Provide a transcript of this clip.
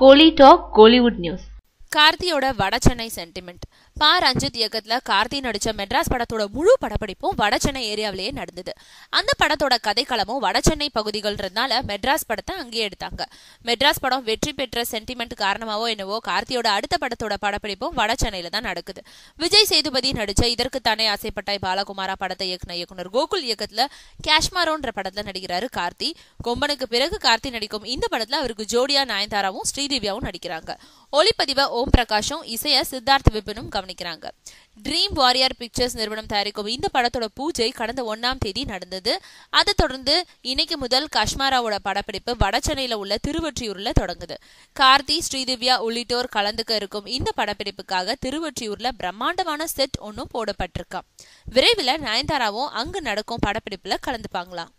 கோலி talk Kollywood news. கார்த்தியோட Vadachennai sentiment. Ranjith இயக்கத்துல கார்த்தி நடிச்ச மெட்ராஸ் படத்தோட முழு படப்பிடிப்பும் வடசென்னை ஏரியாவிலேயே நடந்தது. அந்த படத்தோட கதைக்களமும் வடசென்னை பகுதிகள்ன்றதுனால மெட்ராஸ் படத்தை அங்கேயே எடுத்தாங்க. மெட்ராஸ் படம் வெற்றி பெற்ற சென்டிமெண்ட் காரணமாவோ என்னவோ கார்த்தியோட அடுத்த படத்தோட படப்பிடிப்பும் வடசென்னையில தான் நடக்குது. விஜய் சேதுபதி நடிச்ச இதற்கு தானே ஆசைப்பட்டாய் பாலகுமாரா படத்தை இயக்குன இயக்குனர் கோகுல் இயக்கத்துல காஷ்மாரோன்ற படத்துல நடிக்கிறாரு கார்த்தி. கொம்பனுக்கு பிறகு கார்த்தி நடிக்கும் இந்த படத்துல அவருக்கு ஜோடியா நயன்தாராவும் ஸ்ரீதேவியாவும் நடிக்கிறாங்க. ஒளிப்பதிவை ஓம் பிரகாஷும் இசைய சித்தார்த் விபினும் கவனிக்கிறாங்க. ட்ரீம் வாரியர் பிக்சர்ஸ் நிறுவனம் தயாரிக்கும் இந்த படத்தோட பூஜை கடந்த 1ஆம் தேதி நடந்தது. அதை தொடர்ந்து இன்னைக்கு முதல் காஷ்மாராவோட படப்பிடிப்பு வடசென்னையில உள்ள திருவொற்றியூர்ல தொடங்குது. கார்த்தி, ஸ்ரீதிவ்யா உள்ளிட்டோர் கலந்துக்க இருக்கும் இந்த படப்பிடிப்புக்காக திருவொற்றியூர்ல பிரம்மாண்டமான செட் ஒன்னும் போடப்பட்டிருக்காம். விரைவில் நயன்தாராவும் அங்கு நடக்கும் படப்பிடிப்புல கலந்துப்பாங்களாம்.